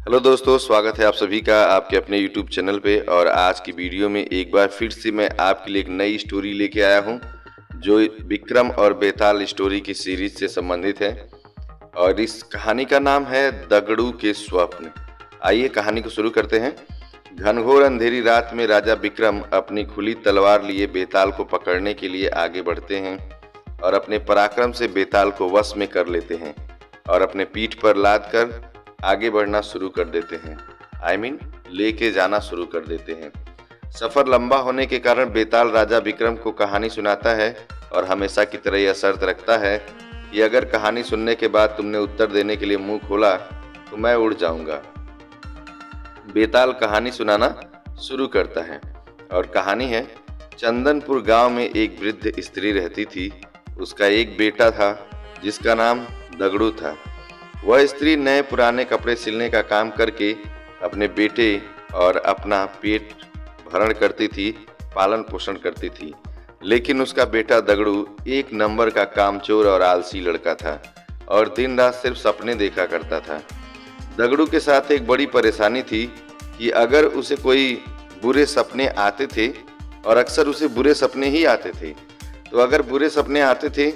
Hello दोस्तों, स्वागत है आप सभी का आपके अपने YouTube चैनल पे। और आज की वीडियो में एक बार फिर से मैं आपके लिए एक नई स्टोरी लेके आया हूँ जो विक्रम और बेताल स्टोरी की सीरीज से संबंधित है। और इस कहानी का नाम है दगड़ू के स्वप्न। आइए कहानी को शुरू करते हैं। घनघोर अंधेरी रात में राजा विक्रम अपनी खुली तलवार लिए बेताल को पकड़ने के लिए आगे बढ़ते हैं और अपने पराक्रम से बेताल को वश में कर लेते हैं और अपने पीठ पर लाद कर आगे बढ़ना शुरू कर देते हैं। लेके जाना शुरू कर देते हैं। सफर लंबा होने के कारण बेताल राजा विक्रम को कहानी सुनाता है और हमेशा की तरह यह शर्त रखता है कि अगर कहानी सुनने के बाद तुमने उत्तर देने के लिए मुंह खोला तो मैं उड़ जाऊंगा। बेताल कहानी सुनाना शुरू करता है और कहानी है, चंदनपुर गांव में एक वृद्ध स्त्री रहती थी। उसका एक बेटा था जिसका नाम दगड़ू था। वह स्त्री नए पुराने कपड़े सिलने का काम करके अपने बेटे और अपना पेट भरण करती थी, पालन पोषण करती थी। लेकिन उसका बेटा दगड़ू एक नंबर का कामचोर और आलसी लड़का था और दिन रात सिर्फ सपने देखा करता था। दगड़ू के साथ एक बड़ी परेशानी थी कि अगर उसे कोई बुरे सपने आते थे, और अक्सर उसे बुरे सपने ही आते थे, तो अगर बुरे सपने आते थे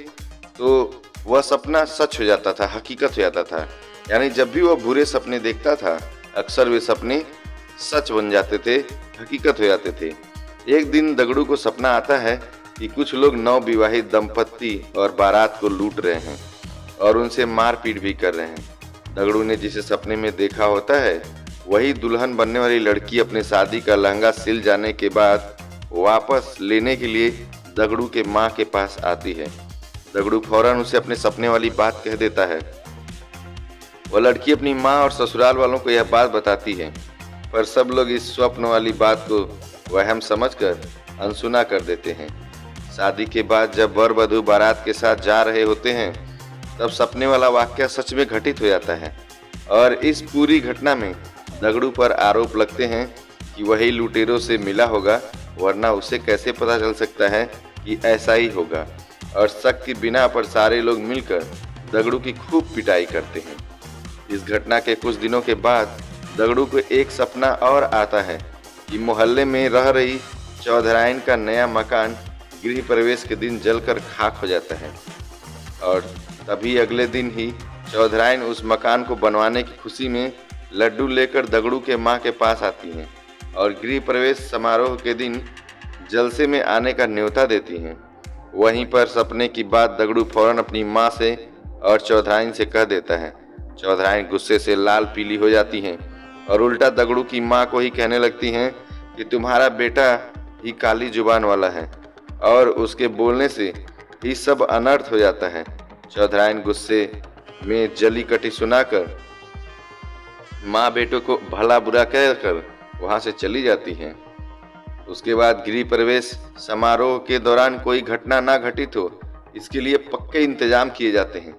तो वह सपना सच हो जाता था, हकीकत हो जाता था। यानी जब भी वह बुरे सपने देखता था अक्सर वे सपने सच बन जाते थे, हकीकत हो जाते थे। एक दिन दगड़ू को सपना आता है कि कुछ लोग नवविवाहित दंपत्ति और बारात को लूट रहे हैं और उनसे मारपीट भी कर रहे हैं। दगड़ू ने जिसे सपने में देखा होता है वही दुल्हन बनने वाली लड़की अपने शादी का लहंगा सिल जाने के बाद वापस लेने के लिए दगड़ू के माँ के पास आती है। दगड़ू फौरन उसे अपने सपने वाली बात कह देता है। वह लड़की अपनी माँ और ससुराल वालों को यह बात बताती है, पर सब लोग इस स्वप्न वाली बात को वहम समझकर अनसुना कर देते हैं। शादी के बाद जब वर वधू बारात के साथ जा रहे होते हैं तब सपने वाला वाकया सच में घटित हो जाता है और इस पूरी घटना में दगड़ू पर आरोप लगते हैं कि वही लुटेरों से मिला होगा, वरना उसे कैसे पता चल सकता है कि ऐसा ही होगा। और शक की बिना पर सारे लोग मिलकर दगड़ू की खूब पिटाई करते हैं। इस घटना के कुछ दिनों के बाद दगड़ू को एक सपना और आता है कि मोहल्ले में रह रही चौधराइन का नया मकान गृह प्रवेश के दिन जलकर खाक हो जाता है। और तभी अगले दिन ही चौधराइन उस मकान को बनवाने की खुशी में लड्डू लेकर दगड़ू के माँ के पास आती हैं और गृह प्रवेश समारोह के दिन जलसे में आने का न्योता देती हैं। वहीं पर सपने की बात दगड़ू फौरन अपनी माँ से और चौधराइन से कह देता है। चौधराइन गुस्से से लाल पीली हो जाती हैं और उल्टा दगड़ू की माँ को ही कहने लगती हैं कि तुम्हारा बेटा ही काली जुबान वाला है और उसके बोलने से ही सब अनर्थ हो जाता है। चौधराइन गुस्से में जली कटी सुनाकर माँ बेटों को भला बुरा कहकर वहाँ से चली जाती हैं। उसके बाद गृह प्रवेश समारोह के दौरान कोई घटना ना घटित हो इसके लिए पक्के इंतजाम किए जाते हैं,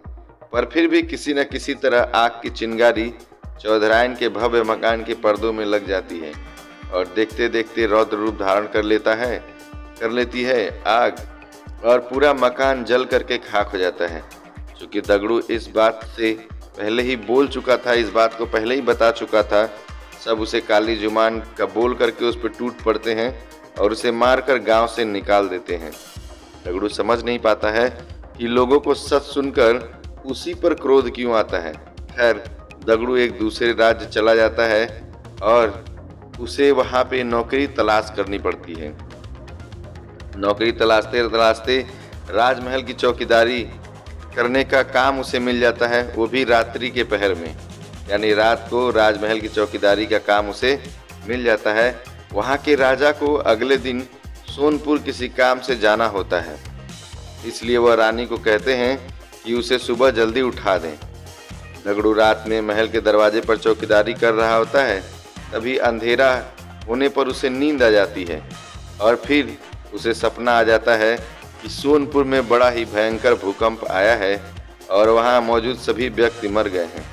पर फिर भी किसी न किसी तरह आग की चिंगारी चौधराइन के भव्य मकान के पर्दों में लग जाती है और देखते देखते रौद्र रूप धारण कर लेती है आग और पूरा मकान जल करके खाक हो जाता है। चूँकि दगड़ू इस बात से पहले ही बोल चुका था, इस बात को पहले ही बता चुका था, सब उसे काली जुबान का बोल करके उस पर टूट पड़ते हैं और उसे मारकर गांव से निकाल देते हैं। दगड़ू समझ नहीं पाता है कि लोगों को सच सुनकर उसी पर क्रोध क्यों आता है। खैर, दगड़ू एक दूसरे राज्य चला जाता है और उसे वहां पे नौकरी तलाश करनी पड़ती है। नौकरी तलाशते तलाशते राजमहल की चौकीदारी करने का काम उसे मिल जाता है, वो भी रात्रि के पहर में। यानी रात को राजमहल की चौकीदारी का काम उसे मिल जाता है। वहाँ के राजा को अगले दिन सोनपुर किसी काम से जाना होता है, इसलिए वह रानी को कहते हैं कि उसे सुबह जल्दी उठा दें। दगड़ू रात में महल के दरवाजे पर चौकीदारी कर रहा होता है। तभी अंधेरा होने पर उसे नींद आ जाती है और फिर उसे सपना आ जाता है कि सोनपुर में बड़ा ही भयंकर भूकंप आया है और वहाँ मौजूद सभी व्यक्ति मर गए हैं।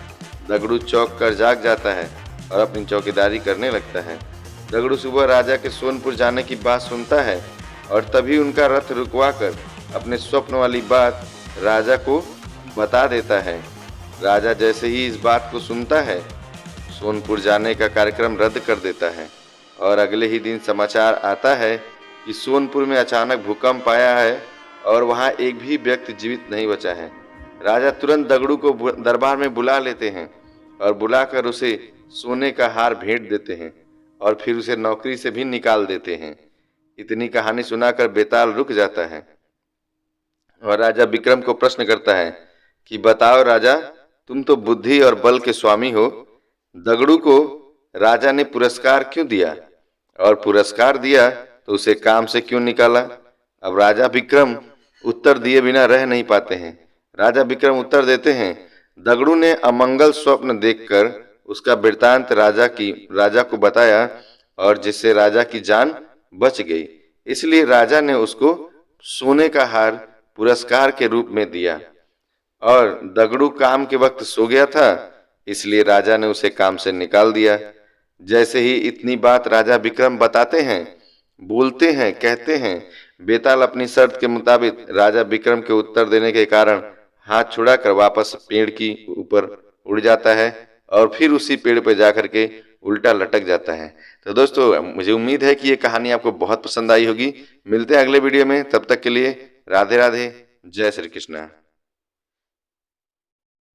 दगड़ू चौंक कर जाग जाता है और अपनी चौकीदारी करने लगता है। दगड़ू सुबह राजा के सोनपुर जाने की बात सुनता है और तभी उनका रथ रुकवा कर अपने स्वप्न वाली बात राजा को बता देता है। राजा जैसे ही इस बात को सुनता है सोनपुर जाने का कार्यक्रम रद्द कर देता है और अगले ही दिन समाचार आता है कि सोनपुर में अचानक भूकंप आया है और वहां एक भी व्यक्ति जीवित नहीं बचा है। राजा तुरंत दगड़ू को दरबार में बुला लेते हैं और बुलाकर उसे सोने का हार भेंट देते हैं और फिर उसे नौकरी से भी निकाल देते हैं। इतनी कहानी सुनाकर बेताल रुक जाता है और राजा विक्रम को प्रश्न करता है कि बताओ राजा, तुम तो बुद्धि और बल के स्वामी हो, दगड़ू को राजा ने पुरस्कार क्यों दिया, और पुरस्कार दिया तो उसे काम से क्यों निकाला। अब राजा विक्रम उत्तर दिए बिना रह नहीं पाते हैं। राजा विक्रम उत्तर देते हैं, दगड़ू ने अमंगल स्वप्न देखकर उसका वृत्तांत राजा को बताया और जिससे राजा की जान बच गई, इसलिए राजा ने उसको सोने का हार पुरस्कार के रूप में दिया। और दगड़ू काम के वक्त सो गया था, इसलिए राजा ने उसे काम से निकाल दिया। जैसे ही इतनी बात राजा विक्रम बताते हैं, बोलते हैं, कहते हैं, बेताल अपनी शर्त के मुताबिक राजा विक्रम के उत्तर देने के कारण हाथ छुड़ाकर वापस पेड़ की ऊपर उड़ जाता है और फिर उसी पेड़ पर जाकर के उल्टा लटक जाता है। तो दोस्तों, मुझे उम्मीद है कि ये कहानी आपको बहुत पसंद आई होगी। मिलते हैं अगले वीडियो में, तब तक के लिए राधे राधे, जय श्री कृष्णा।